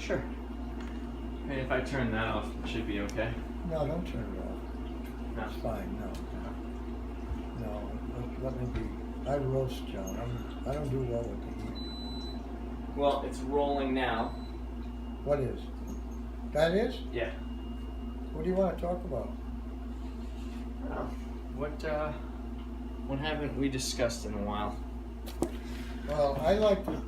Sure. And if I turn that off, it should be okay. No, don't turn it off. No. It's fine, no. Let me be. I roast, John. I don't do well with the heat. Well, it's rolling now. What is? That is? Yeah. What do you want to talk about? Oh. What haven't we discussed in a while? Well, I like to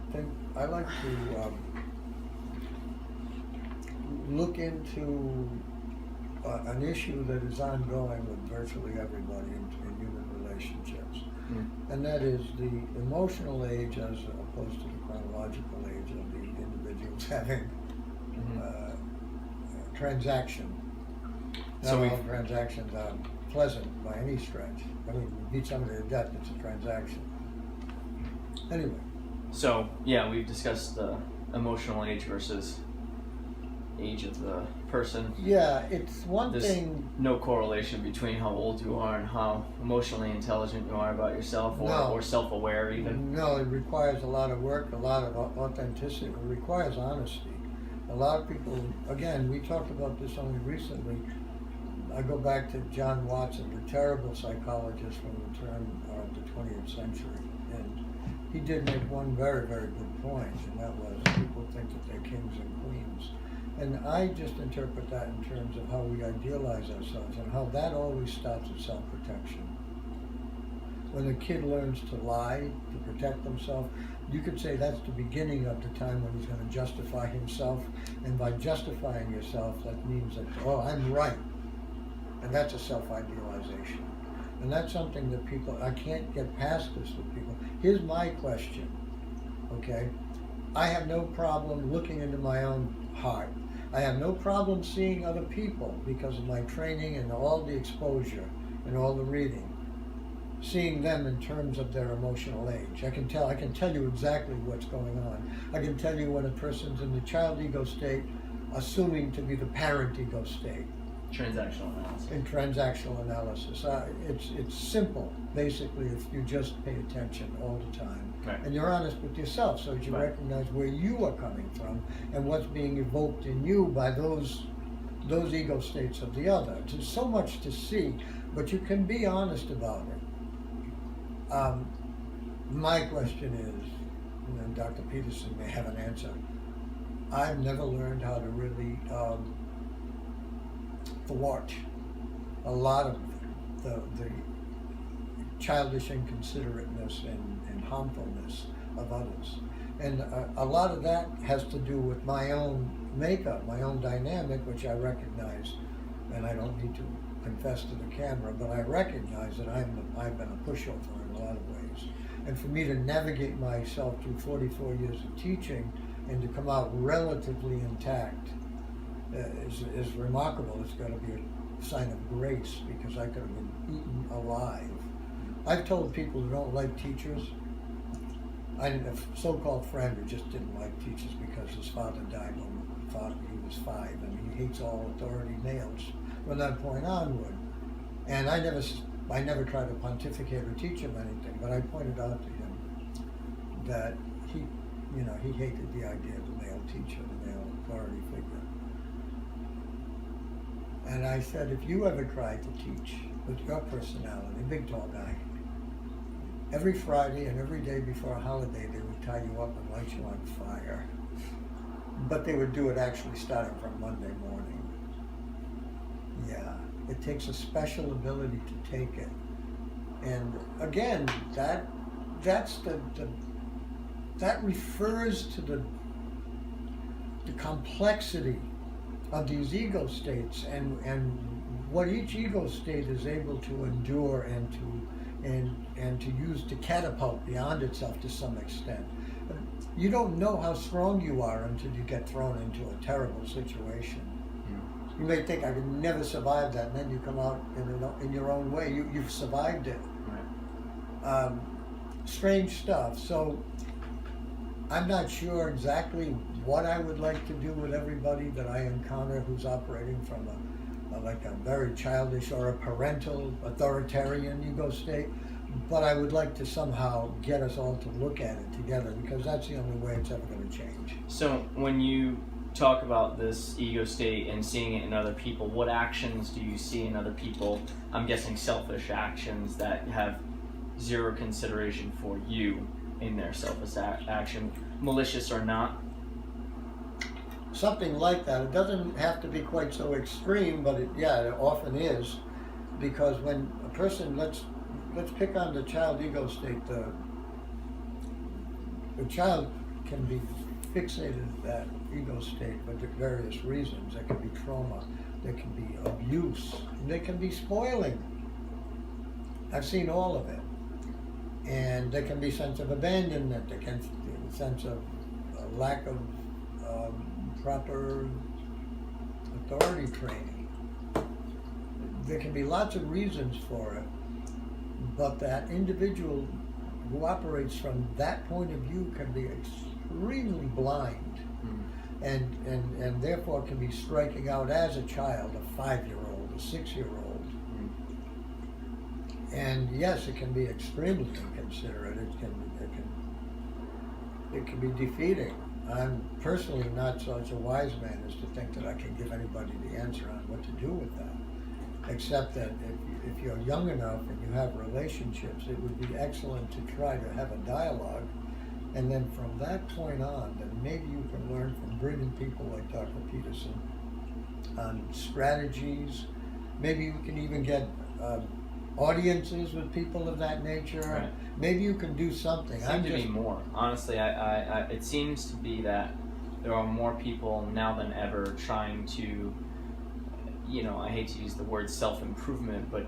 look into an issue that is ongoing with virtually everybody in human relationships. And that is the emotional age as opposed to the chronological age of the individuals having transaction. Not all transactions are pleasant by any stretch. I mean, you beat somebody to death, it's a transaction. Anyway. So, yeah, we've discussed the emotional age versus age of the person. Yeah, it's one There's thing. No correlation between how old you are and how emotionally intelligent you are about yourself, or self-aware even. No, it requires a lot of work, a lot of authenticity. It requires honesty. A lot of people, again, we talked about this only recently. I go back to John Watson, the terrible psychologist from the turn of the 20th century. And he did make one very, very good point, and that was people think that they're kings and queens. And I just interpret that in terms of how we idealize ourselves and how that always starts with self-protection. When a kid learns to lie, to protect himself, you could say that's the beginning of the time when he's going to justify himself. And by justifying yourself, that means that, oh, I'm right. And that's a self-idealization. And that's something that people, I can't get past this with people. Here's my question, okay? I have no problem looking into my own heart. I have no problem seeing other people because of my training and all the exposure and all the reading. Seeing them in terms of their emotional age. I can tell you exactly what's going on. I can tell you when a person's in the child ego state, assuming to be the parent ego state. Transactional analysis. In transactional analysis. It's simple, basically, if you just pay attention all the time. Right. And you're honest with yourself, so that you recognize where you are coming from and what's being evoked in you by those ego states of the other. There's so much to see, but you can be honest about it. My question is, and Dr. Peterson may have an answer, I've never learned how to really thwart a lot of the childish inconsiderateness and harmfulness of others. And a lot of that has to do with my own makeup, my own dynamic, which I recognize, and I don't need to confess to the camera, but I recognize that I've been a pushover in a lot of ways. And for me to navigate myself through 44 years of teaching and to come out relatively intact is remarkable. It's got to be a sign of grace, because I could have been eaten alive. I've told people who don't like teachers, I had a so-called friend who just didn't like teachers because his father died when he was 5, and he hates all authority males from that point onward. And I never tried to pontificate or teach him anything, but I pointed out to him that he hated the idea of the male teacher, the male authority figure. And I said, if you ever tried to teach with your personality, big tall guy, every Friday and every day before a holiday they would tie you up and light you on fire. But they would do it actually starting from Monday morning. Yeah, it takes a special ability to take it. And again, that refers to the complexity of these ego states and what each ego state is able to endure and to use to catapult beyond itself to some extent. You don't know how strong you are until you get thrown into a terrible situation. You may think, I could never survive that, and then you come out in your own way. You've survived it. Right. Strange stuff. So I'm not sure exactly what I would like to do with everybody that I encounter who's operating from a very childish or a parental authoritarian ego state, but I would like to somehow get us all to look at it together, because that's the only way it's ever going to change. So when you talk about this ego state and seeing it in other people, what actions do you see in other people? I'm guessing selfish actions that have zero consideration for you in their selfish action, malicious or not. Something like that. It doesn't have to be quite so extreme, but it often is, because when a person, let's pick on the child ego state. The child can be fixated at that ego state for various reasons. There can be trauma, there can be abuse, there can be spoiling. I've seen all of it. And there can be sense of abandonment, there can be sense of lack of proper authority training. There can be lots of reasons for it, but that individual who operates from that point of view can be extremely blind, and therefore can be striking out as a child, a 5-year-old, a 6-year-old. And yes, it can be extremely inconsiderate. It can be defeating. I'm personally not such a wise man as to think that I can give anybody the answer on what to do with that, except that if you're young enough and you have relationships, it would be excellent to try to have a dialogue, and then from that point on, then maybe you can learn from brilliant people like Dr. Peterson on strategies. Maybe you can even get audiences with people of that nature. Right. Maybe you can do something. It seems to be more. Honestly, it seems to be that there are more people now than ever trying to, I hate to use the word self-improvement, but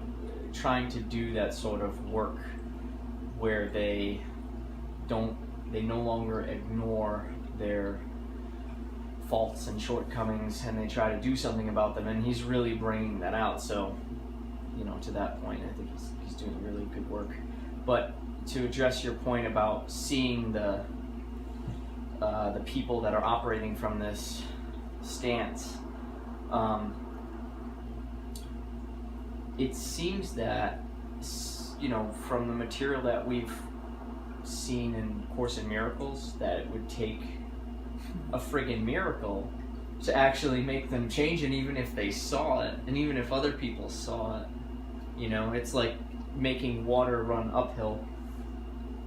trying to do that sort of work where they no longer ignore their faults and shortcomings, and they try to do something about them, and he's really bringing that out. So, to that point, I think he's doing really good work. But to address your point about seeing the people that are operating from this stance, it seems that, from the material that we've seen in Course in Miracles, that it would take a friggin' miracle to actually make them change, and even if they saw it, and even if other people saw it, it's like making water run uphill.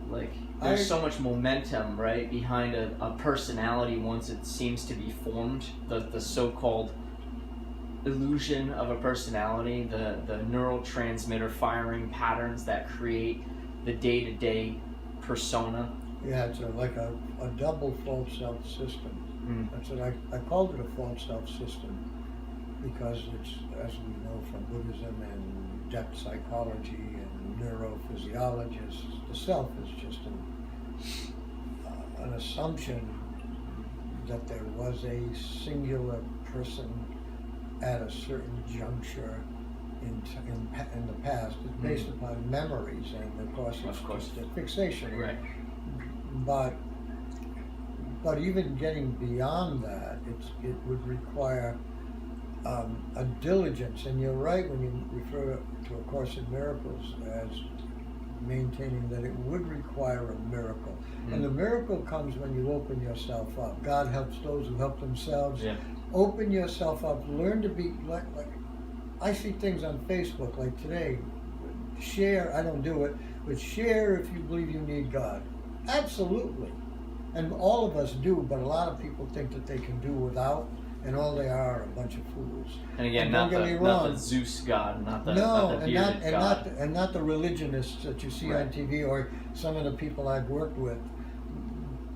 Like, there's so much momentum, right, behind a personality once it seems to be formed, the so-called illusion of a personality, the neurotransmitter firing patterns that create the day-to-day persona. Yeah, it's like a double false self system. That's what I called it, a false self system, because it's, as we know from Buddhism and depth psychology and neurophysiologists, the self is just an assumption that there was a singular person at a certain juncture in the past. It's based upon memories, and of course it's just a fixation. Right. But even getting beyond that, it would require a diligence. And you're right when you refer to A Course in Miracles as maintaining that it would require a miracle. And the miracle comes when you open yourself up. God helps those who help themselves. Yeah. Open yourself up. Learn to be like I see things on Facebook like today. Share, I don't do it, but share if you believe you need God. Absolutely. And all of us do, but a lot of people think that they can do without, and all they are a bunch of fools. And again, not the Zeus god, not the bearded god. And not the religionists that you see on TV, or some of the people I've worked with.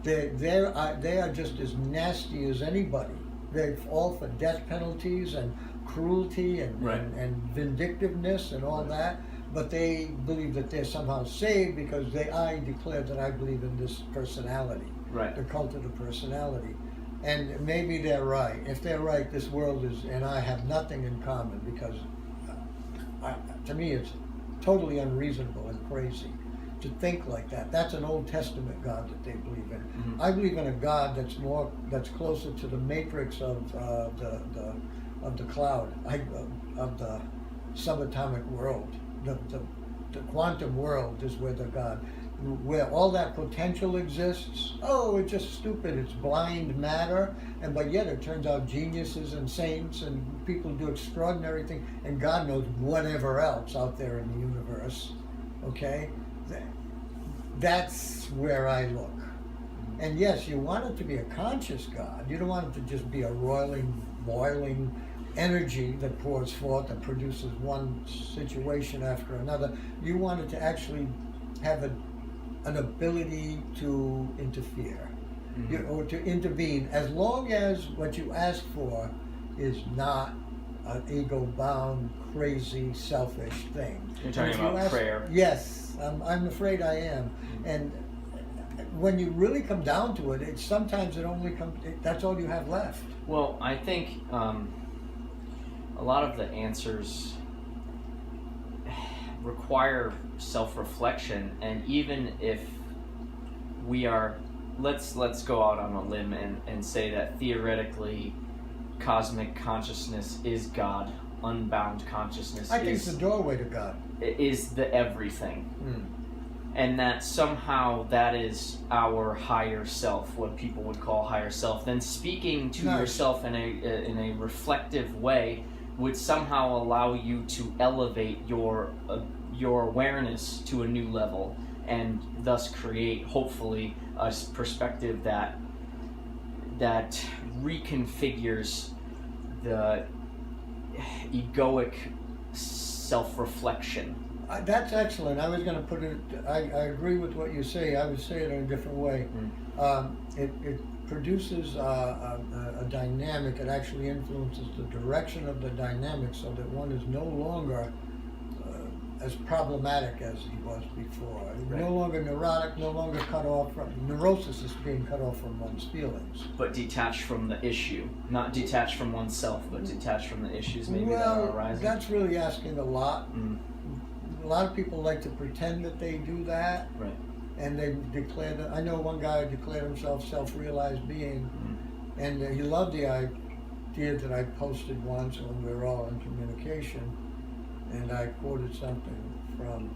They are just as nasty as anybody. They fall for death penalties and cruelty and vindictiveness and all that. But they believe that they're somehow saved because I declare that I believe in this personality, the cult of the personality. And maybe they're right. If they're right, this world and I have nothing in common, because to me it's totally unreasonable and crazy to think like that. That's an Old Testament God that they believe in. I believe in a God that's closer to the matrix of the cloud, of the subatomic world. The quantum world is where the God. where all that potential exists. Oh, it's just stupid, it's blind matter, but yet it turns out geniuses and saints and people do extraordinary things, and God knows whatever else out there in the universe, okay? That's where I look. And yes, you want it to be a conscious God. You don't want it to just be a roiling, boiling energy that pours forth and produces one situation after another. You want it to actually have an ability to interfere, or to intervene, as long as what you ask for is not an ego-bound, crazy, selfish thing. You're talking about prayer. Yes, I'm afraid I am. And when you really come down to it, sometimes it only comes. That's all you have left. Well, I think a lot of the answers require self-reflection, and even if we are, let's go out on a limb and say that theoretically cosmic consciousness is God, unbound consciousness I think it's the doorway to God. Is the everything. And that somehow that is our higher self, what people would call higher self. Then speaking to yourself in a reflective way would somehow allow you to elevate your awareness to a new level, and thus create, hopefully, a perspective that reconfigures the egoic self-reflection. That's excellent. I was going to put it, I agree with what you say. I would say it in a different way. It produces a dynamic. It actually influences the direction of the dynamic, so that one is no longer as problematic as he was before. Right. No longer neurotic, no longer cut off from, neurosis is being cut off from one's feelings. But detached from the issue. Not detached from oneself, but detached from the issues maybe that are arising. That's really asking a lot. A lot of people like to pretend that they do that. Right. And they declare that. I know one guy declared himself self-realized being, and he loved the idea that I posted once when we were all in communication, and I quoted something from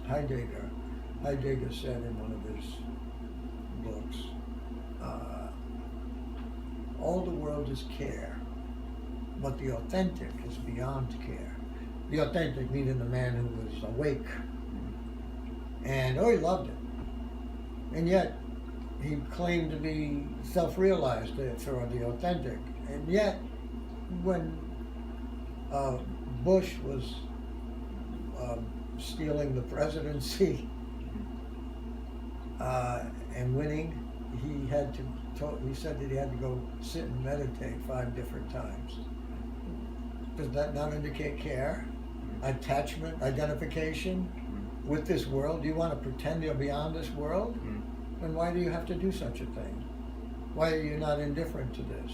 Heidegger. Heidegger said in one of his books, all the world is care, but the authentic is beyond care. The authentic meaning the man who was awake. And he loved it. And yet, he claimed to be self-realized for the authentic. And yet, when Bush was stealing the presidency and winning, he said that he had to go sit and meditate 5 different times. Does that not indicate care? Attachment, identification with this world? Do you want to pretend you're beyond this world? Then why do you have to do such a thing? Why are you not indifferent to this?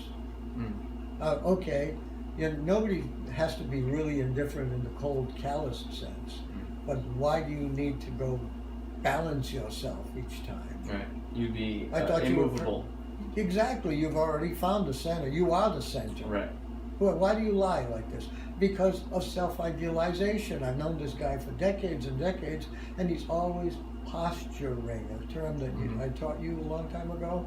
Okay, nobody has to be really indifferent in the cold, calloused sense, but why do you need to go balance yourself each time? Right. You'd be immovable. Exactly. You've already found the center. You are the center. Right. Why do you lie like this? Because of self-idealization. I've known this guy for decades and decades, and he's always posturing, a term that I taught you a long time ago.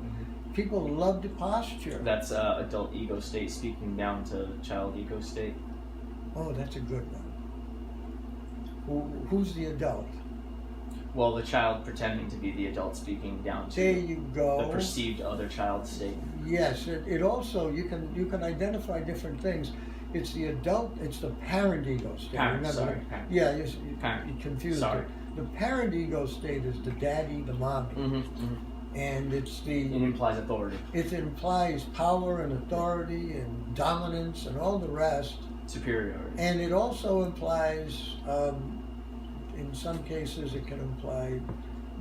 People love to posture. That's adult ego state speaking down to child ego state. Oh, that's a good one. Who's the adult? Well, the child pretending to be the adult speaking down to there you go. The perceived other child state. Yes, it also, you can identify different things. It's the adult, it's the parent ego state. Parent. Yeah, you confused it. The parent ego state is the daddy, the mommy. And it implies authority. It implies power and authority and dominance and all the rest. Superiority. And it also implies, in some cases, it can imply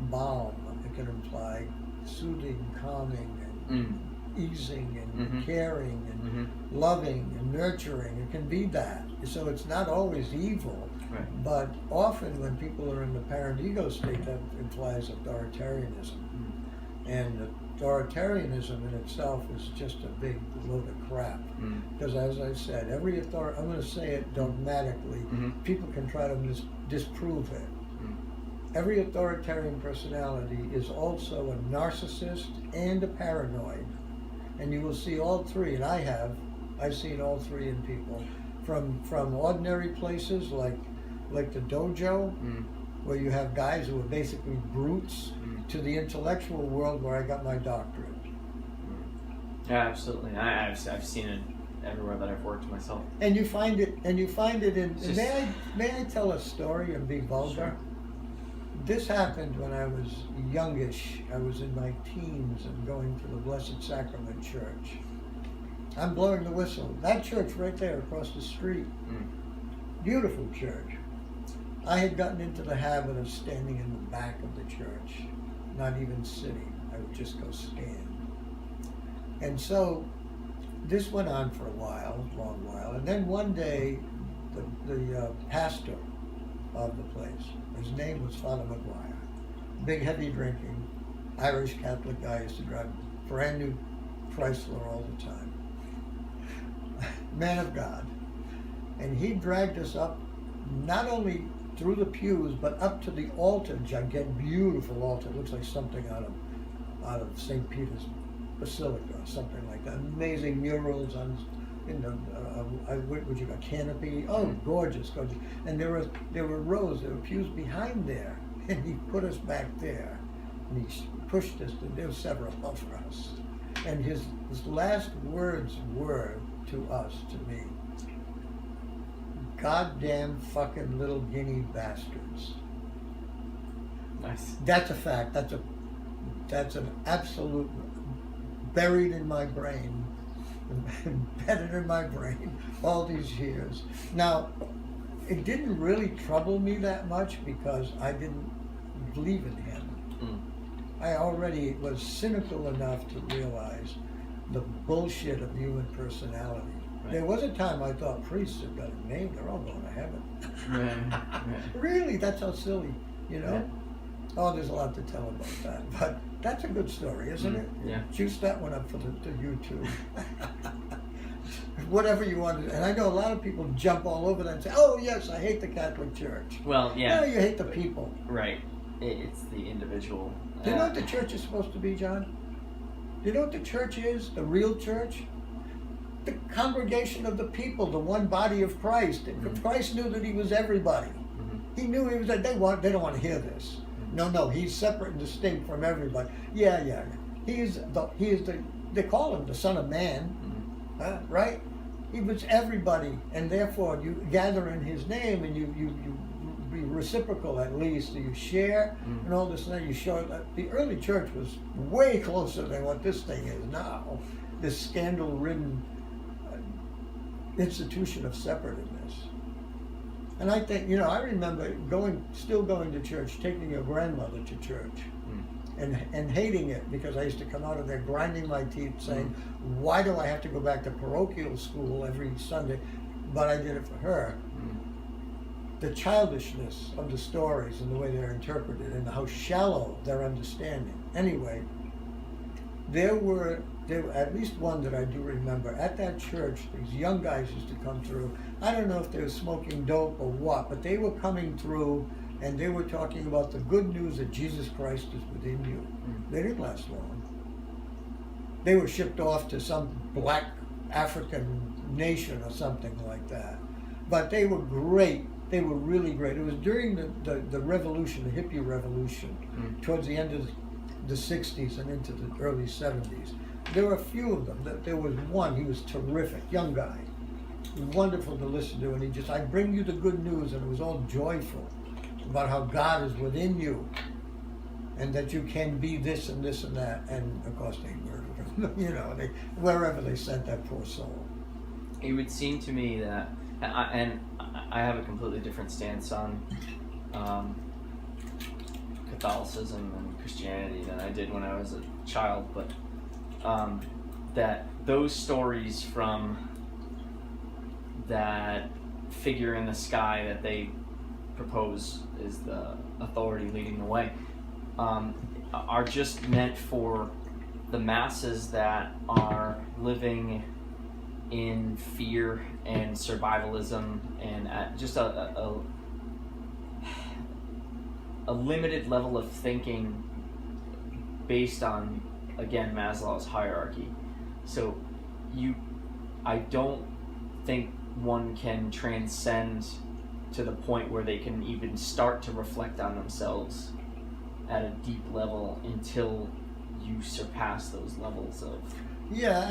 balm. It can imply soothing, calming, and easing, and caring, and loving, and nurturing. It can be that. So it's not always evil. Right. But often when people are in the parent ego state, that implies authoritarianism. And authoritarianism in itself is just a big load of crap. Because as I said, I'm going to say it dogmatically, people can try to disprove it. every authoritarian personality is also a narcissist and a paranoid. And you will see all three, and I've seen all three in people. From ordinary places like the dojo, where you have guys who are basically brutes, to the intellectual world where I got my doctorate. Yeah, absolutely. I've seen it everywhere that I've worked myself. And you find it in. Just, May I tell a story and be vulgar? Sure. This happened when I was youngish. I was in my teens and going to the Blessed Sacrament Church. I'm blowing the whistle. That church right there across the street. Beautiful church. I had gotten into the habit of standing in the back of the church, not even sitting. I would just go stand. And so this went on for a long while. And then one day, the pastor of the place, his name was Father McGuire, big heavy drinking, Irish Catholic guy, used to drive brand new Chrysler all the time. Man of God. And he dragged us up, not only through the pews, but up to the altar, gigantic, beautiful altar. It looks like something out of St. Peter's Basilica or something like that. Amazing murals on, a canopy. Oh, gorgeous. And there were rows, there were pews behind there. And he put us back there. And he pushed us, and there were several of us. And his last words were to us, to me, "Goddamn fucking little guinea bastards." Nice. That's a fact. That's an absolute, buried in my brain, embedded in my brain all these years. Now, it didn't really trouble me that much because I didn't believe in him. I already was cynical enough to realize the bullshit of human personality. Right. There was a time I thought priests have got it made, they're all going to heaven. Really, that's how silly, you know? Yeah. Oh, there's a lot to tell about that, but that's a good story, isn't it? Yeah. Juice that one up for the YouTube. Whatever you want to do. And I know a lot of people jump all over that and say, "Oh yes, I hate the Catholic Church." Well, yeah. No, you hate the people. Right. It's the individual. Do you know what the church is supposed to be, John? Do you know what the church is? The real church? The congregation of the people, the one body of Christ. Christ knew that he was everybody. He knew he was. They don't want to hear this. No, he's separate and distinct from everybody. Yeah. He is the. They call him the Son of Man, right? He was everybody, and therefore you gather in his name, and you be reciprocal at least. You share and all this, and then you show that the early church was way closer than what this thing is now. This scandal-ridden institution of separativeness. And I think, I remember still going to church, taking your grandmother to church, and hating it because I used to come out of there grinding my teeth saying, why do I have to go back to parochial school every Sunday? But I did it for her. The childishness of the stories and the way they're interpreted and how shallow their understanding. Anyway, there were at least one that I do remember. At that church, these young guys used to come through. I don't know if they were smoking dope or what, but they were coming through and they were talking about the good news that Jesus Christ is within you. They didn't last long. They were shipped off to some black African nation or something like that. But they were great. They were really great. It was during the revolution, the hippie revolution, towards the end of the 60s and into the early 70s. There were a few of them. There was one, he was terrific, young guy. Wonderful to listen to, and I bring you the good news, and it was all joyful about how God is within you, and that you can be this and this and that, and of course they murdered him, wherever they sent that poor soul. It would seem to me that, and I have a completely different stance on Catholicism and Christianity than I did when I was a child, but that those stories from that figure in the sky that they propose is the authority leading the way are just meant for the masses that are living in fear and survivalism and just a a limited level of thinking based on, again, Maslow's hierarchy. So I don't think one can transcend to the point where they can even start to reflect on themselves at a deep level until you surpass those levels of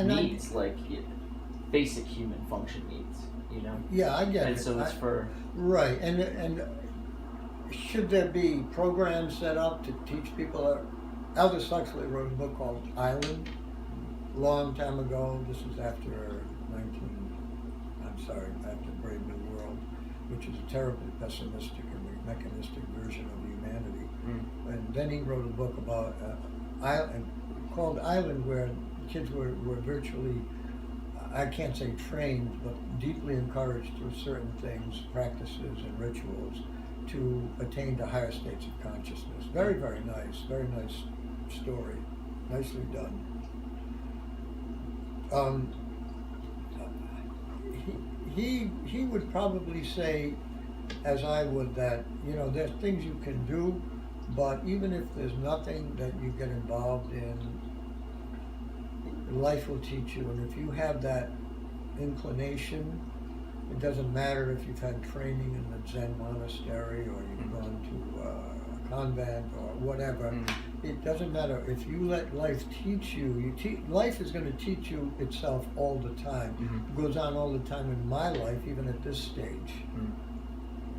needs, like basic human function needs, you know? Yeah, I get it. And so it's for... Right, and should there be programs set up to teach people? Aldous Huxley wrote a book called Island a long time ago. This is after after Brave New World, which is a terribly pessimistic and mechanistic version of humanity. And then he wrote a book about called Island, where kids were virtually, I can't say trained, but deeply encouraged through certain things, practices and rituals, to attain to higher states of consciousness. Very, very nice story, nicely done. He would probably say, as I would, that there's things you can do, but even if there's nothing that you get involved in, life will teach you. And if you have that inclination, it doesn't matter if you've had training in the Zen monastery or you've gone to a convent or whatever. It doesn't matter. If you let life teach you, life is going to teach you itself all the time. It goes on all the time in my life, even at this stage.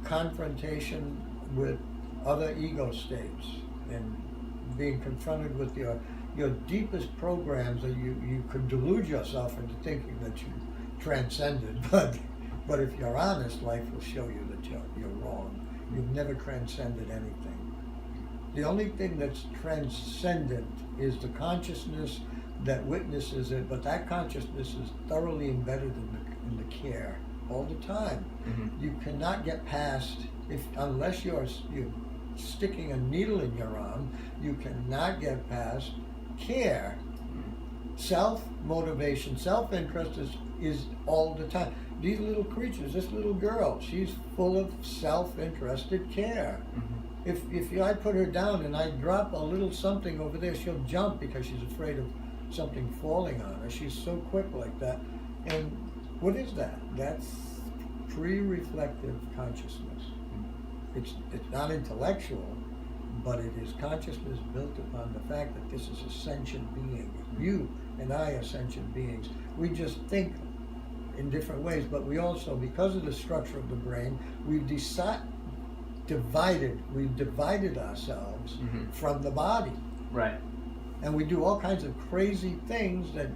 Confrontation with other ego states and being confronted with your deepest programs, that you could delude yourself into thinking that you transcended, but if you're honest, life will show you that you're wrong. You've never transcended anything. The only thing that's transcendent is the consciousness that witnesses it, but that consciousness is thoroughly embedded in the care all the time. You cannot get past, unless you're sticking a needle in your arm, you cannot get past care. Self-motivation, self-interest is all the time. These little creatures, this little girl, she's full of self-interested care. If I put her down and I drop a little something over there, she'll jump because she's afraid of something falling on her. She's so quick like that. And what is that? That's pre-reflective consciousness. It's not intellectual, but it is consciousness built upon the fact that this is a sentient being. You and I are sentient beings. We just think in different ways, but we also, because of the structure of the brain, we've divided ourselves from the body. Right. And we do all kinds of crazy things that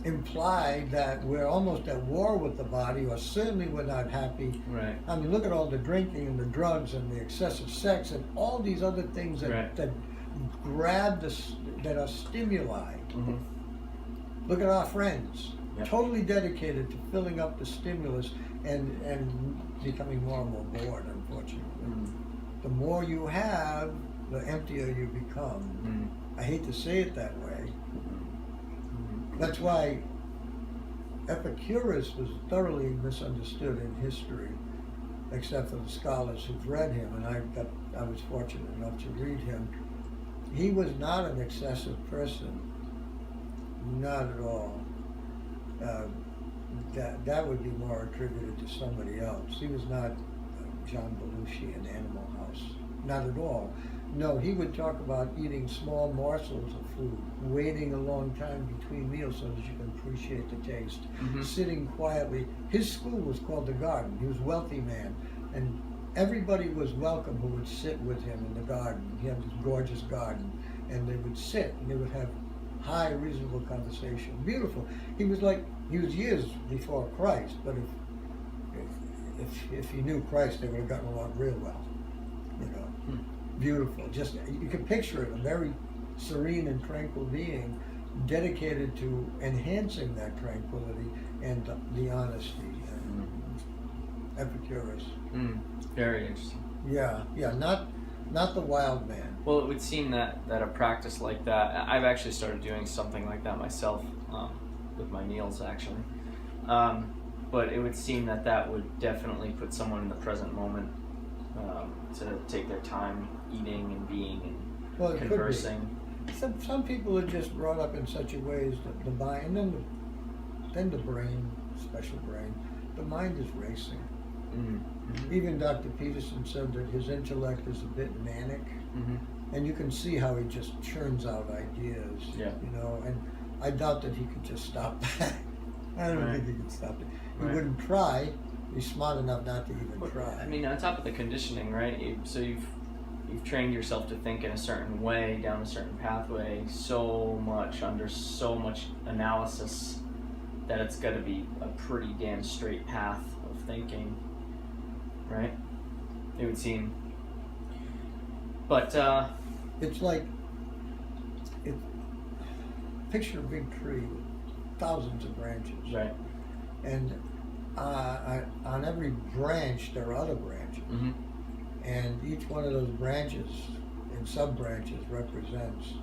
imply that we're almost at war with the body, or certainly we're not happy. Right. I mean, look at all the drinking and the drugs and the excessive sex and all these other things that grab that are stimuli. Look at our friends, totally dedicated to filling up the stimulus and becoming more and more bored, unfortunately. The more you have, the emptier you become. I hate to say it that way. That's why Epicurus was thoroughly misunderstood in history, except for the scholars who've read him, and I was fortunate enough to read him. He was not an excessive person, not at all. That would be more attributed to somebody else. He was not John Belushi in Animal House, not at all. No, he would talk about eating small morsels of food, waiting a long time between meals so that you can appreciate the taste, sitting quietly. His school was called the Garden. He was a wealthy man, and everybody was welcome who would sit with him in the garden. He had this gorgeous garden, and they would sit and they would have high, reasonable conversation. Beautiful. He was years before Christ, but if he knew Christ, they would have gotten along real well. Beautiful. Just, you can picture it, a very serene and tranquil being dedicated to enhancing that tranquility and the honesty. Epicurus. Very interesting. Yeah, not the wild man. Well, it would seem that a practice like that, I've actually started doing something like that myself, with my meals actually. But it would seem that would definitely put someone in the present moment to take their time eating and being Well, and it conversing. could be. Some people are just brought up in such a way as the mind, and then the brain, special brain, the mind is racing. Mm-hmm. Even Dr. Peterson said that his intellect is a bit manic, Mm-hmm. and you can see how he just churns out ideas. Yeah. You know, and I doubt that he could just stop that. I don't Right. think he could stop it. He Right. wouldn't try. He's smart enough not to even try. I mean, on top of the conditioning, right? So you've trained yourself to think in a certain way, down a certain pathway, so much under so much analysis that it's got to be a pretty damn straight path of thinking, right? It would seem. But It's like, picture a big tree with thousands of branches. right. And on every branch, there are other branches. Mm-hmm. And each one of those branches and sub-branches represents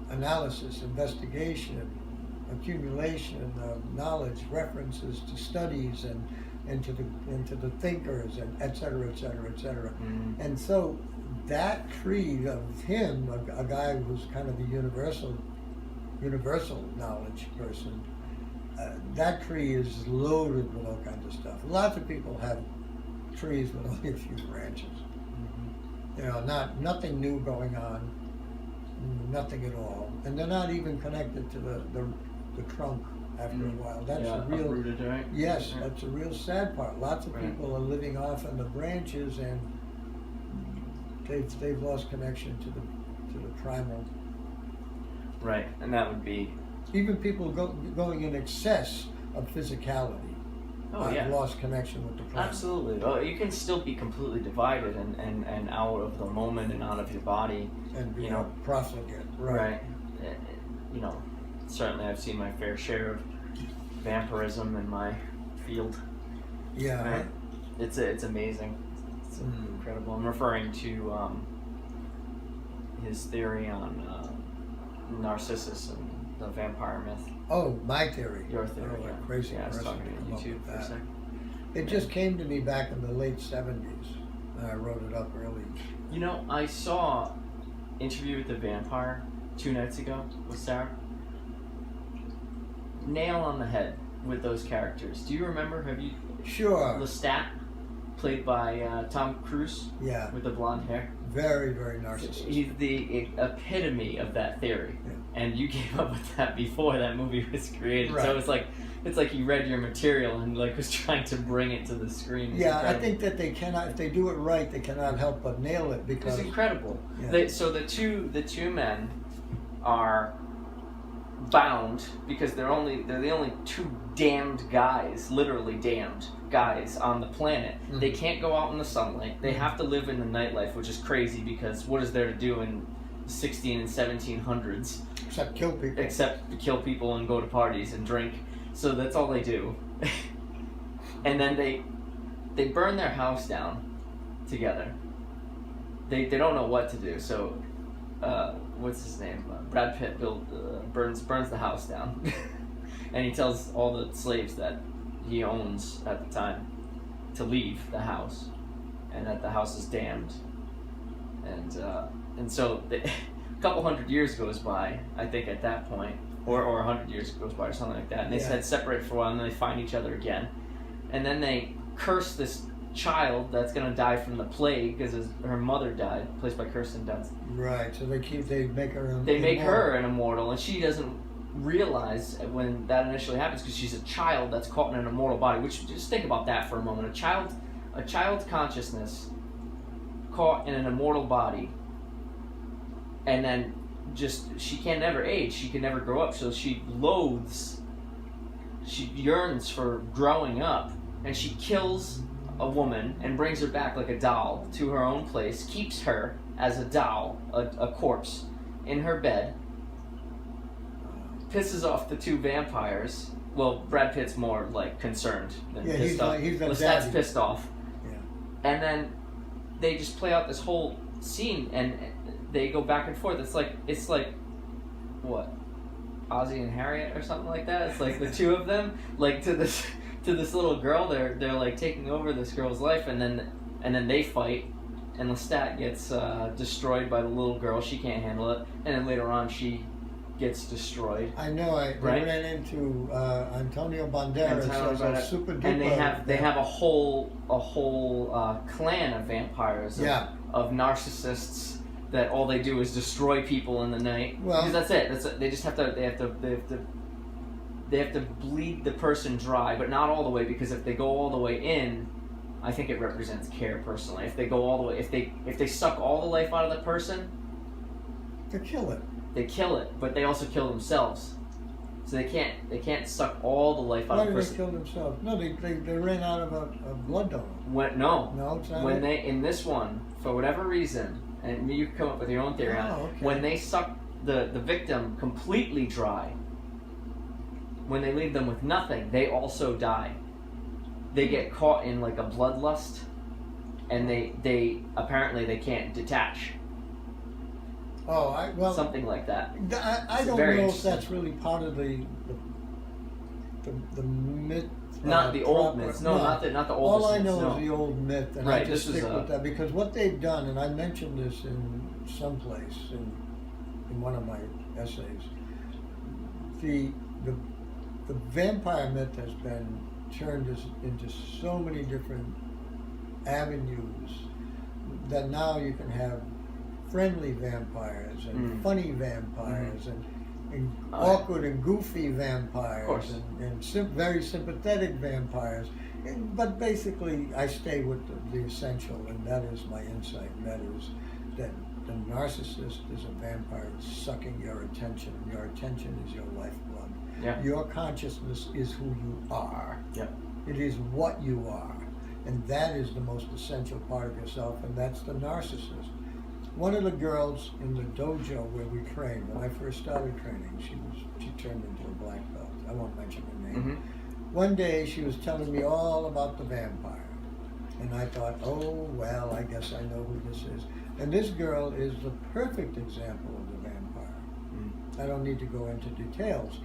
analysis, investigation, accumulation of knowledge, references to studies and to the thinkers, and et cetera, et cetera, et cetera. Mm-hmm. And so that tree of him, a guy who's kind of a universal knowledge person, that tree is loaded with all kinds of stuff. Lots of people have trees with only a few branches. Mm-hmm. You know, nothing new going on, nothing at all, and they're not even connected to the trunk after a while. That's a real uprooted, right? yes. Yeah. That's a real sad part. Lots of Right. people are living off in the branches, and they've lost connection to the primal. Right, and that would be. Even people going in excess of physicality. Oh yeah. Lost connection with the primal. Absolutely. Oh, you can still be completely divided and out of the moment and out of your body. And be you know, profligate. Right. You know, certainly I've seen my fair share of vampirism in my field. Yeah. Right. It's amazing. It's incredible. I'm referring to his theory on Narcissus and the vampire myth. Oh, my theory. Your theory. Oh, Yeah. a crazy Yeah, I was person talking to to come up YouTube with for a that. second. It just came to me back in the late 70s. And I wrote it up early. You know, I saw Interview with the Vampire 2 nights ago with Sarah. Nail on the head with those characters. Do you remember? Have you? Sure. Lestat, played by Tom Cruise Yeah. with the blonde hair. Very, very narcissistic. He's the epitome of that theory. Yeah. And you came up with that before that movie was created. Right. So it's like you read your material and like was trying to bring it to the screen. It's Yeah, I incredible. think that they cannot, if they do it right, they cannot help but nail it because. It's incredible. Yeah. So the two men are bound because they're the only two damned guys, literally damned guys on the planet. Mm-hmm. They can't go out in the sunlight. They have to live in the nightlife, which is crazy because what is there to do in 16 and 1700s Except kill people. except to kill people and go to parties and drink? So that's all they do. And then they burn their house down together. They don't know what to do. So what's his name? Brad Pitt burns the house down, and he tells all the slaves that he owns at the time to leave the house, and that the house is damned. And so a couple hundred years goes by, I think, at that point, or 100 years goes by or something like that, and they Yeah. said separate for a while, and then they find each other again, and then they curse this child that's gonna die from the plague because her mother died, played by Kirsten Dunst. Right, so they make her. They make her an immortal, and she doesn't realize when that initially happens because she's a child that's caught in an immortal body. Which, just think about that for a moment. A child's consciousness caught in an immortal body, and then she can never age. She can never grow up. So she yearns for growing up, and she kills a woman and brings her back like a doll to her own place, keeps her as a doll, a corpse, in her bed, pisses off the two vampires. Well, Brad Pitt's more like concerned than pissed off. He's got Lestat's daddy. pissed off. Yeah. And then they just play out this whole scene, and they go back and forth. It's like what? Ozzy and Harriet or something like that. It's like the two of them, like to to this little girl. They're like taking over this girl's life, and then they fight, and Lestat gets destroyed by the little girl. She can't handle it, and then later on she gets destroyed. I know. They ran into Antonio Banderas as a super duper. And they have a whole clan of vampires. Of narcissists that all they do is destroy people in the night. Well, because that's it. They just have to. They have to bleed the person dry, but not all the way. Because if they go all the way in, I think it represents care personally. If they go all the way, if they suck all the life out of the person, they kill it. They kill it, but they also kill themselves. So they can't suck all the life out of the person. Why did they kill themselves? No, they ran out of a blood donor. No, it's not. When they in this one, for whatever reason, and you can come up with your own theory on it. Okay. When they suck the victim completely dry, when they leave them with nothing, they also die. They get caught in like a bloodlust, and they apparently they can't detach. Something like that. I don't know if that's really part of the myth. Not the old myths. No, not the old. All I know is the old myth, and right, I just stick with that because what they've done, and I mentioned this in some place in one of my essays. The vampire myth has been turned into so many different avenues that now you can have friendly vampires and funny vampires and awkward and goofy vampires and very sympathetic vampires. But basically, I stay with the essential, and that is my insight, and that is that the narcissist is a vampire sucking your attention, and your attention is your lifeblood. Yeah. Your consciousness is who you are. Yeah. It is what you are. And that is the most essential part of yourself, and that's the narcissist. One of the girls in the dojo where we trained, when I first started training, she turned into a black belt. I won't mention her name. Mm-hmm. One day she was telling me all about the vampire. And I thought, oh, well, I guess I know who this is. And this girl is the perfect example of the vampire. Mm. I don't need to go into details,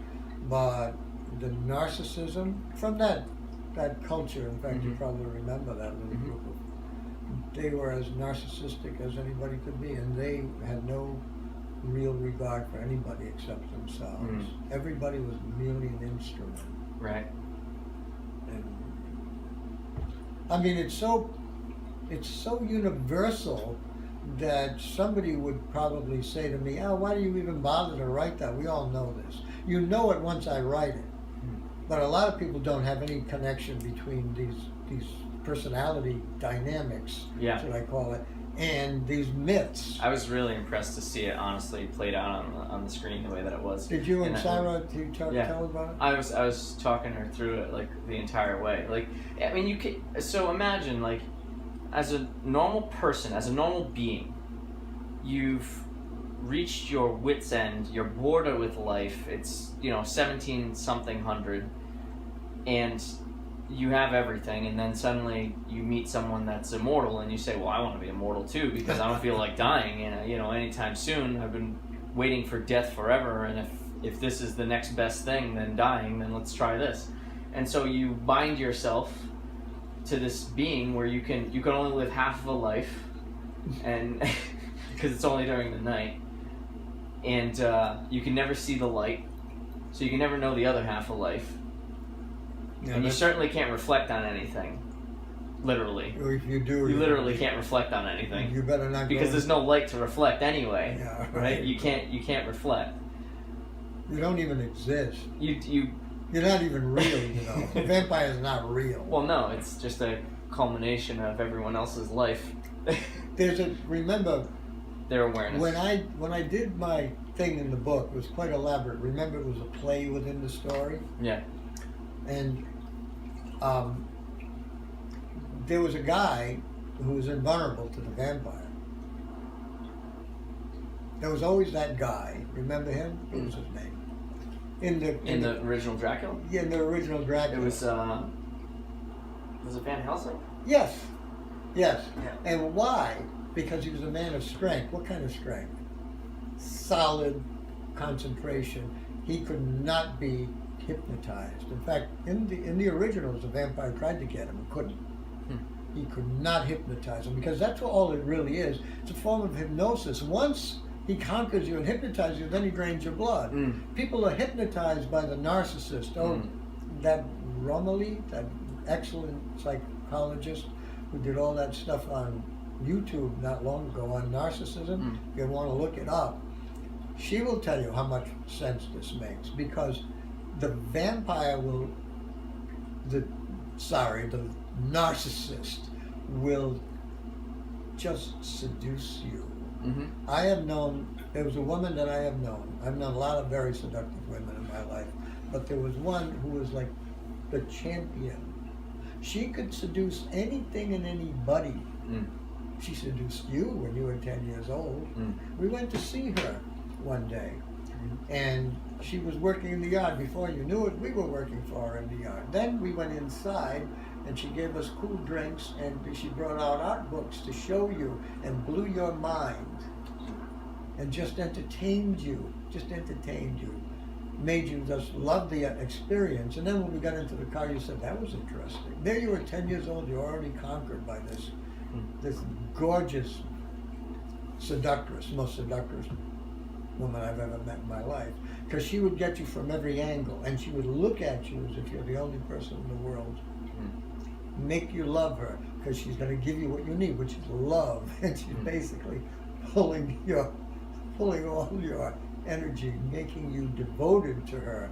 but the narcissism from that culture, in fact, you probably remember that little group of, they were as narcissistic as anybody could be, and they had no real regard for anybody except themselves. Mm. Everybody was merely an instrument. Right. And I mean, it's so universal that somebody would probably say to me, "Oh, why do you even bother to write that? We all know this. You know it once I write it." But a lot of people don't have any connection between these personality dynamics, that's what I call it, and these myths. I was really impressed to see it honestly played out on the screen the way that it was. Did you and Sarah tell about it? I was talking her through it like the entire way. Like, I mean, you could. So imagine, like, as a normal person, as a normal being, you've reached your wit's end. You're bored with life. It's 17-something, and you have everything, and then suddenly you meet someone that's immortal, and you say, well, I want to be immortal too, because I don't feel like dying, anytime soon. I've been waiting for death forever, and if this is the next best thing than dying, then let's try this. And so you bind yourself to this being where you can only live half of a life, and because it's only during the night, and you can never see the light, so you can never know the other half of life. Yeah, and you certainly can't reflect on anything, literally. Or if you do, you literally can't reflect on anything. You better not, because there's no light to reflect anyway. Yeah, right? You can't reflect. You don't even exist. You're not even real. A vampire is not real. Well, no, it's just a culmination of everyone else's life. Remember their awareness. When I did my thing in the book, it was quite elaborate. Remember, it was a play within the story. Yeah. And there was a guy who was invulnerable to the vampire. There was always that guy. Remember him? What was his name? In the original Dracula? Yeah, in the original Dracula. It was it Van Helsing? Yes. Yeah. And why? Because he was a man of strength. What kind of strength? Solid concentration. He could not be hypnotized. In fact, in the originals, the vampire tried to get him and couldn't. He could not hypnotize him, because that's all it really is. It's a form of hypnosis. Once he conquers you and hypnotizes you, then he drains your blood. People are hypnotized by the narcissist. That Romilly, that excellent psychologist who did all that stuff on YouTube not long ago on narcissism, if you want to look it up, she will tell you how much sense this makes, because the vampire will, the narcissist will just seduce you. I have known, there was a woman that I have known. I've known a lot of very seductive women in my life, but there was one who was like the champion. She could seduce anything and anybody. She seduced you when you were 10 years old. We went to see her one day, and she was working in the yard. Before you knew it, we were working for her in the yard. Then we went inside, and she gave us cool drinks, and she brought out art books to show you, and blew your mind, and just entertained you, made you just love the experience. And then when we got into the car, you said, that was interesting. There you were 10 years old, you were already conquered by this gorgeous seductress, most seductress woman I've ever met in my life, because she would get you from every angle, and she would look at you as if you're the only person in the world, make you love her, because she's going to give you what you need, which is love, and she's basically pulling all your energy, making you devoted to her.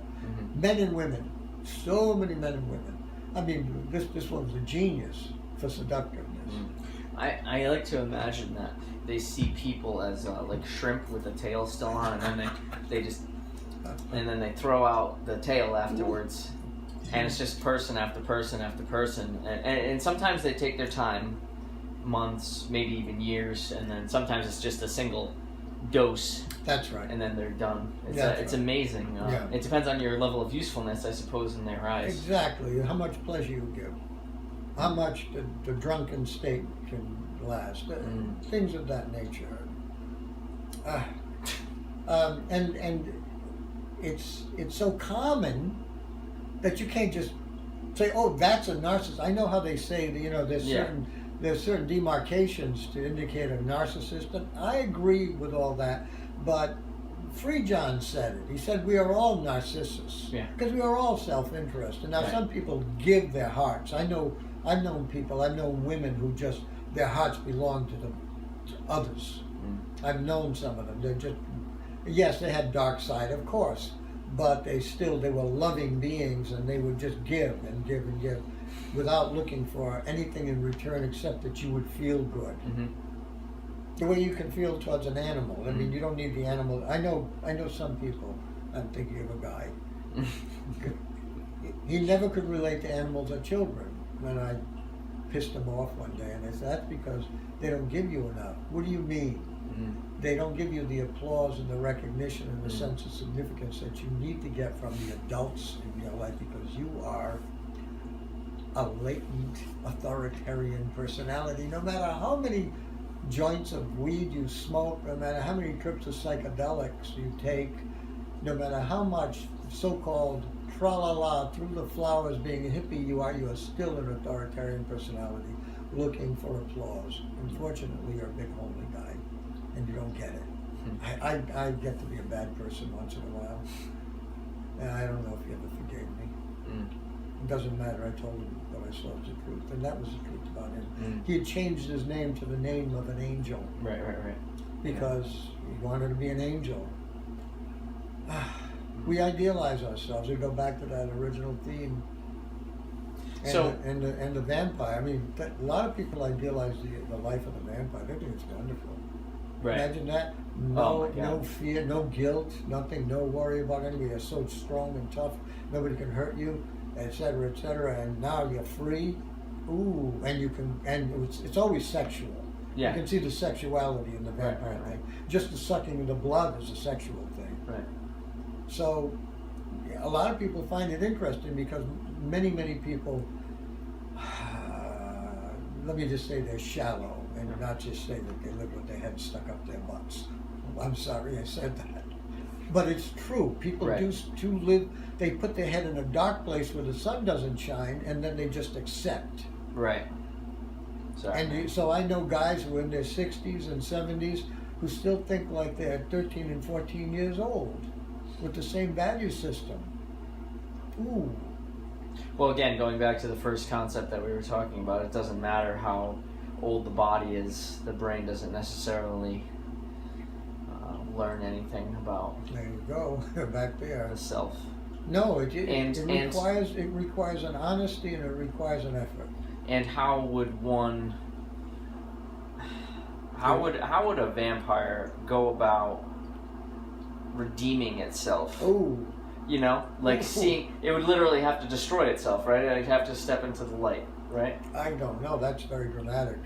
Men and women, so many men and women. I mean, this one's a genius for seductiveness. I like to imagine that they see people as like shrimp with the tail still on, and then then they throw out the tail afterwards, and it's just person after person after person, and sometimes they take their time, months, maybe even years, and then sometimes it's just a single dose. That's right. And then they're done. It's right. Amazing. It depends on your level of usefulness, I suppose, in their eyes. Exactly. How much pleasure you give. How much the drunken state can last. Things of that nature. And it's so common that you can't just say, oh, that's a narcissist. I know how they say that, there's certain demarcations to indicate a narcissist, and I agree with all that, but Free John said it. He said we are all narcissists, because we are all self-interested. Now, some people give their hearts. I've known women who just, their hearts belong to others. I've known some of them. They're just, yes, they had dark side, of course, but they were loving beings, and they would just give and give and give without looking for anything in return except that you would feel good. The way you can feel towards an animal. I mean, you don't need the animal. I know some people, I'm thinking of a guy, he never could relate to animals or children. And I pissed him off one day, and I said, that's because they don't give you enough. What do you mean? They don't give you the applause and the recognition and the sense of significance that you need to get from the adults in your life, because you are a latent authoritarian personality. No matter how many joints of weed you smoke, no matter how many trips of psychedelics you take, no matter how much so-called tra-la-la through the flowers being a hippie you are still an authoritarian personality looking for applause. Unfortunately, you're a big homely guy, and you don't get it. I get to be a bad person once in a while, and I don't know if he ever forgave me. It doesn't matter, I told him what I saw was the truth, and that was the truth about him. He had changed his name to the name of an angel. Right. Because he wanted to be an angel. We idealize ourselves. We go back to that original theme. And the vampire. I mean, a lot of people idealize the life of the vampire. They think it's wonderful. Right. Imagine that. No fear, no guilt, nothing, no worry about anything. You're so strong and tough. Nobody can hurt you, etc., etc. And now you're free. Ooh, and you can, and it's always sexual. You can see the sexuality in the vampire thing. Just the sucking of the blood is a sexual thing. Right. So, a lot of people find it interesting because many people, let me just say they're shallow, and not just say that they live with their heads stuck up their butts. I'm sorry I said that. But it's true. People Right. do live. They put their head in a dark place where the sun doesn't shine, and then they just accept. Right. Sorry. And so I know guys who are in their 60s and 70s who still think like they're 13 and 14 years old with the same value system. Ooh. Well, again, going back to the first concept that we were talking about, it doesn't matter how old the body is, the brain doesn't necessarily learn anything about There you go. Back there. the self. No, it requires an honesty and it requires an effort. And how would a vampire go about redeeming itself? Oh. You know, like Ooh. seeing it would literally have to destroy itself, right? It'd have to step into the light, right? I don't know. That's very dramatic.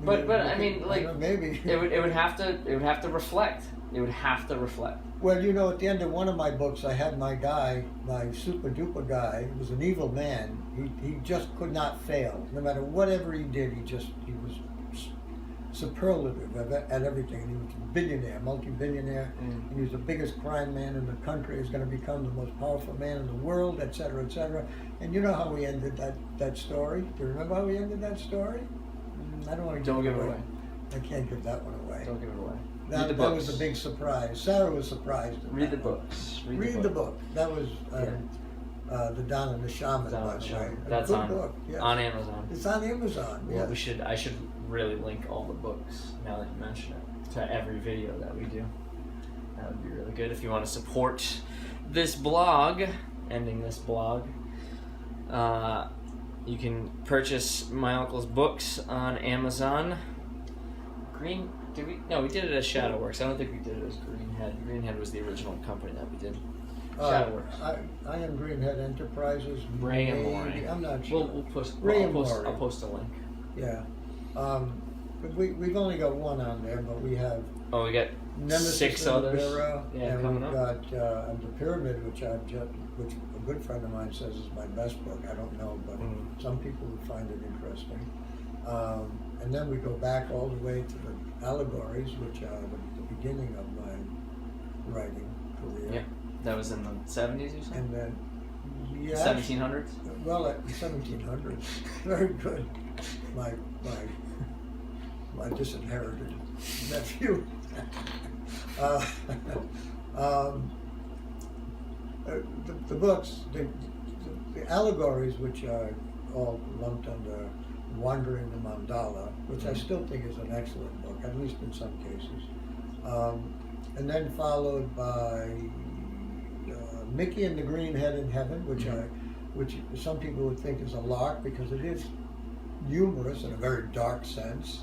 But I mean, like maybe it would have to reflect. It would have to reflect. Well, you know, at the end of one of my books, I had my guy, my super duper guy, who was an evil man. He just could not fail. No matter whatever he did, he was superlative at everything. And he was a billionaire, multi-billionaire, and he was the biggest crime man in the country. He was going to become the most powerful man in the world, et cetera, et cetera. And you know how we ended that story? Do you remember how we ended that story? I don't want to Don't give it away. I can't give that one away. Don't give it away. That was a big surprise. Sarah was surprised. Read the books. Read the book. That was the Don and the Shaman. Don and the Shaman. Right? That's on Amazon. It's on Amazon. Well, yes. I should really link all the books now that you mention it to every video that we do. That would be really good if you want to support this blog. Ending this blog. You can purchase my uncle's books on Amazon. We did it as Shadowworks. I don't think we did it as Greenhead. Greenhead was the original company that we did. Shadowworks. I am Greenhead Enterprises. Ray and Laurie. I'm not sure. I'll post a link. Yeah. But we've only got one on there, but we have we got Nemesis 6 in others. The Mirror, and coming we've up. got The Pyramid, which a good friend of mine says is my best book. I don't know, but some people would find it interesting. And then we go back all the way to the allegories, which are the beginning of my writing career. Yep, that was in the 70s or something? And then, yeah. 1700s? Well, 1700s. Very good. My disinherited nephew. The books, the allegories, which are all lumped under Wandering the Mandala, which I still think is an excellent book, at least in some cases. And then followed by Mickey and the Green Head in Heaven, which some people would think is a lark because it is humorous in a very dark sense.